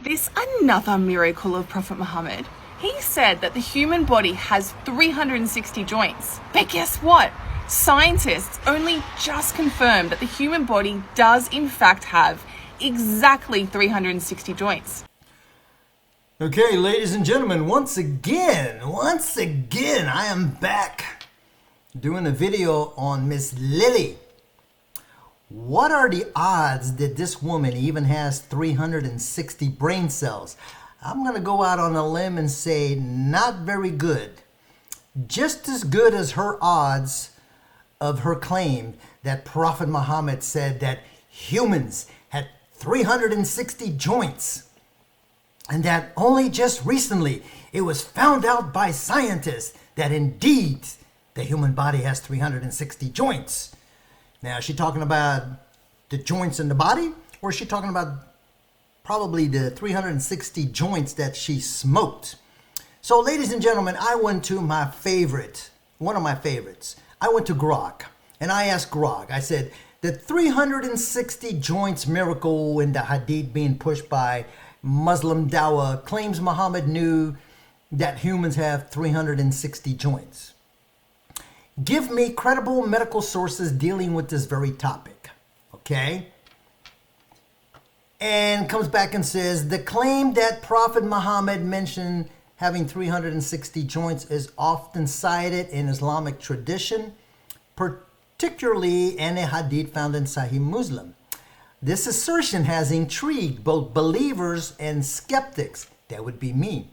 this another miracle of Prophet Muhammad? He said that the human body has 360 joints. But guess what? Scientists only just confirmed that the human body does in fact have exactly 360 joints. Okay, ladies and gentlemen, once again, I am back doing a video on Miss Lily. What are the odds that this woman even has 360 brain cells? I'm going to go out on a limb and say not very good. Just as good as her odds of her claim that Prophet Muhammad said that humans had 360 joints, and that only just recently it was found out by scientists that indeed the human body has 360 joints. Now, is she talking about the joints in the body, or is she talking about probably the 360 joints that she smoked? So, ladies and gentlemen, I went to my favorite, one of my favorites. I went to Grog, and I asked Grog, I said, the 360 joints miracle in the hadith being pushed by Muslim Dawah claims Muhammad knew that humans have 360 joints. Give me credible medical sources dealing with this very topic, okay? And comes back and says, the claim that Prophet Muhammad mentioned having 360 joints is often cited in Islamic tradition, particularly in a hadith found in Sahih Muslim. This assertion has intrigued both believers and skeptics, that would be me,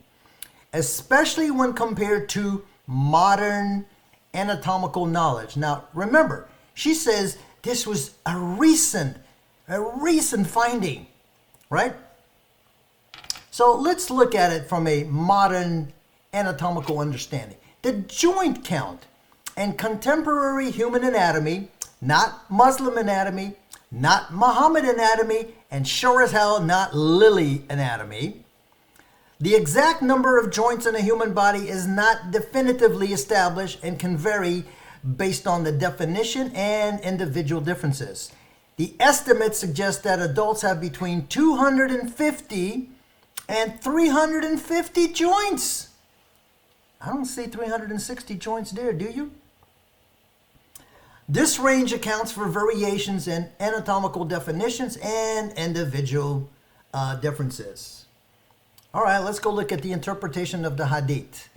especially when compared to modern anatomical knowledge. Now, remember, she says this was a recent finding, right? So let's look at it from a modern anatomical understanding. The joint count in contemporary human anatomy, not Muslim anatomy, not Muhammad anatomy, and sure as hell not Lily anatomy. The exact number of joints in a human body is not definitively established and can vary based on the definition and individual differences. The estimates suggest that adults have between 250 and 350 joints. I don't see 360 joints there, do you? This range accounts for variations in anatomical definitions and individual differences. All right, let's go look at the interpretation of the hadith.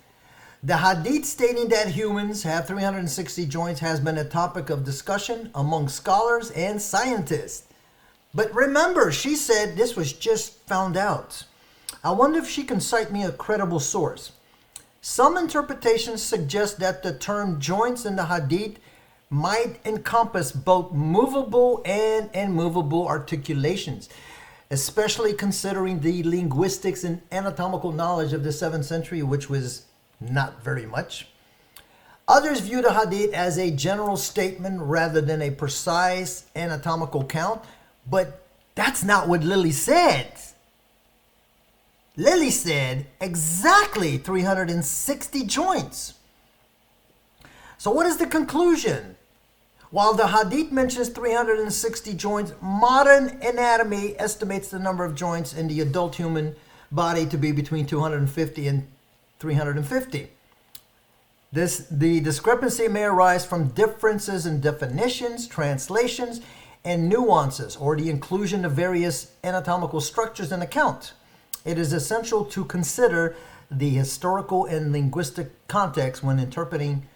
The hadith stating that humans have 360 joints has been a topic of discussion among scholars and scientists. But remember, she said this was just found out. I wonder if she can cite me a credible source. Some interpretations suggest that the term joints in the hadith might encompass both movable and immovable articulations, especially considering the linguistics and anatomical knowledge of the 7th century, which was not very much. Others view the hadith as a general statement rather than a precise anatomical count, but that's not what Lily said. Lily said exactly 360 joints. So what is the conclusion? While the hadith mentions 360 joints, modern anatomy estimates the number of joints in the adult human body to be between 250 and 350. The discrepancy may arise from differences in definitions, translations, and nuances, or the inclusion of various anatomical structures in account. It is essential to consider the historical and linguistic context when interpreting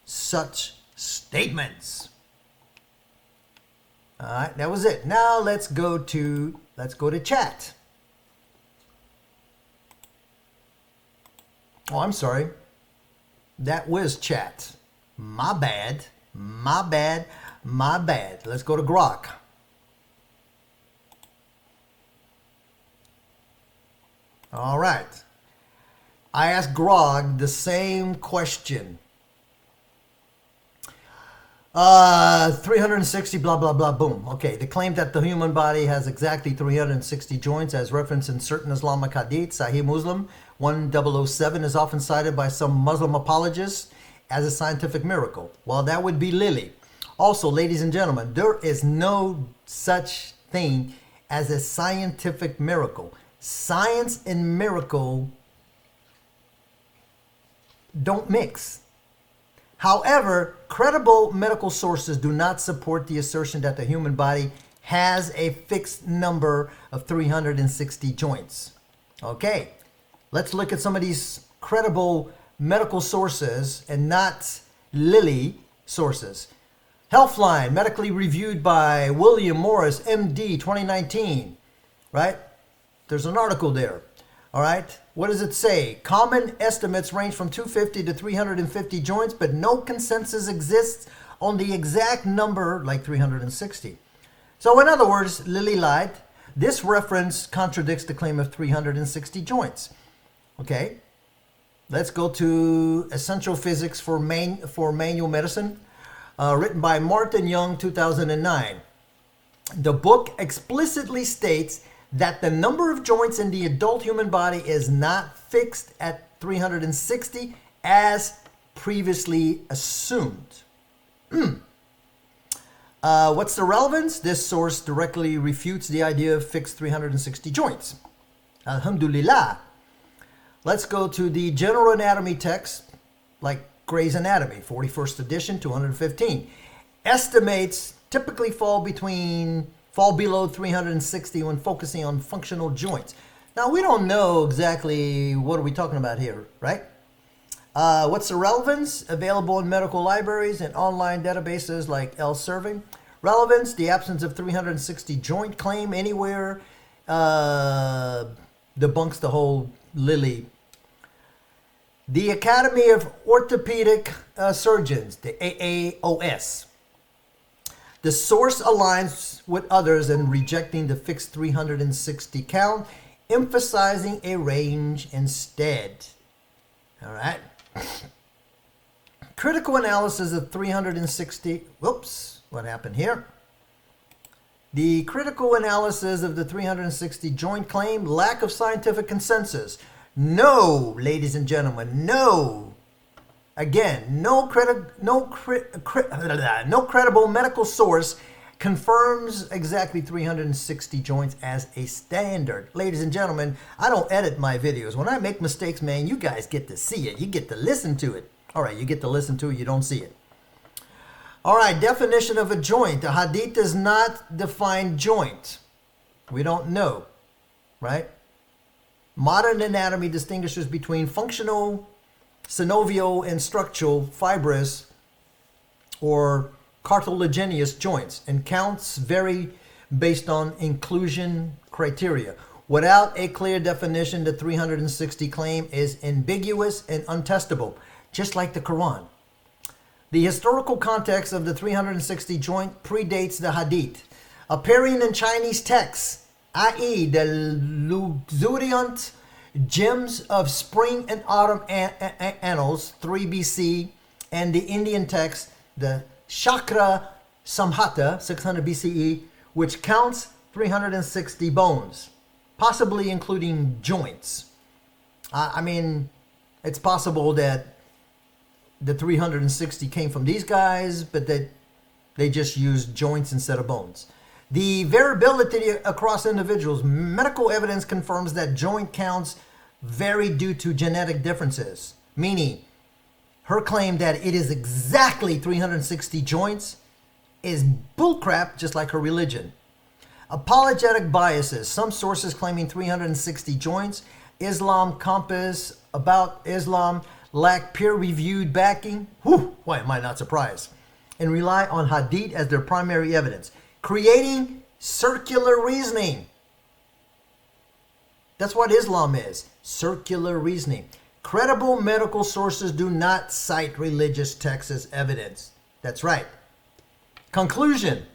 such statements. All right, that was it. Now let's go to chat. Oh, I'm sorry. That was chat. My bad. Let's go to Grok. All right. I asked Grog the same question. 360 blah blah blah boom. Okay, the claim that the human body has exactly 360 joints as referenced in certain Islamic hadith, Sahih Muslim 1007, is often cited by some Muslim apologists as a scientific miracle. Well, that would be Lily. Also, ladies and gentlemen, there is no such thing as a scientific miracle. science and miracle don't mix. However, credible medical sources do not support the assertion that the human body has a fixed number of 360 joints. Okay, let's look at some of these credible medical sources and not Lily sources. Healthline, medically reviewed by William Morris, MD, 2019, right? There's an article there, all right? What does it say? Common estimates range from 250 to 350 joints, but no consensus exists on the exact number, like 360. So in other words, Lily lied. This reference contradicts the claim of 360 joints. Okay, let's go to Essential Physics for Manual Medicine, written by Martin Young, 2009. The book explicitly states that the number of joints in the adult human body is not fixed at 360 as previously assumed. What's the relevance? This source directly refutes the idea of fixed 360 joints. Alhamdulillah. Let's go to the general anatomy text, like Gray's Anatomy, 41st edition, 215. Estimates typically fall below 360 when focusing on functional joints. Now, we don't know exactly what are we talking about here, right? What's the relevance? Available in medical libraries and online databases like L-Survey. Relevance, the absence of 360 joint claim anywhere debunks the whole Lily. The Academy of Orthopedic Surgeons, the AAOS. The source aligns with others in rejecting the fixed 360 count, emphasizing a range instead. All right. Critical analysis of 360. Whoops, what happened here? The critical analysis of the 360 joint claim, lack of scientific consensus. No, ladies and gentlemen, no. Again, no credible medical source confirms exactly 360 joints as a standard. Ladies and gentlemen, I don't edit my videos. When I make mistakes, man, you guys get to see it. You get to listen to it. All right, you get to listen to it, you don't see it. All right, definition of a joint. The hadith does not define joint. We don't know, right? Modern anatomy distinguishes between functional, synovial, and structural, fibrous, or cartilaginous joints, and counts vary based on inclusion criteria. Without a clear definition, the 360 claim is ambiguous and untestable, just like the Quran. The historical context of the 360 joint predates the hadith. Appearing in Chinese texts, i.e. the luxuriant gems of spring and autumn annals, 3 BC, and the Indian text, the Shakra Samhita, 600 BCE, which counts 360 bones, possibly including joints. I mean, it's possible that the 360 came from these guys, but that they just used joints instead of bones. The variability across individuals. Medical evidence confirms that joint counts vary due to genetic differences, meaning her claim that it is exactly 360 joints is bullcrap, just like her religion. Apologetic biases. Some sources claiming 360 joints. Islam Compass about Islam lack peer-reviewed backing. Whew, why am I not surprised? And rely on hadith as their primary evidence, creating circular reasoning. That's what Islam is, circular reasoning. Credible medical sources do not cite religious texts as evidence. That's right. Conclusion.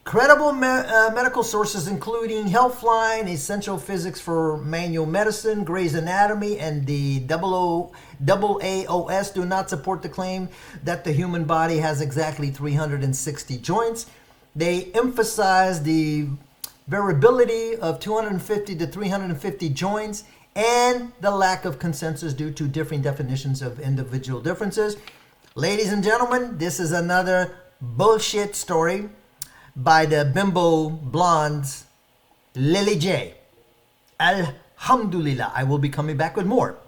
Credible medical sources including Healthline, Essential Physics for Manual Medicine, Gray's Anatomy, and the AAOS do not support the claim that the human body has exactly 360 joints. They emphasize the variability of 250 to 350 joints and the lack of consensus due to differing definitions of individual differences. Ladies and gentlemen, this is another bullshit story. by the bimbo blondes Lily J. Alhamdulillah, I will be coming back with more.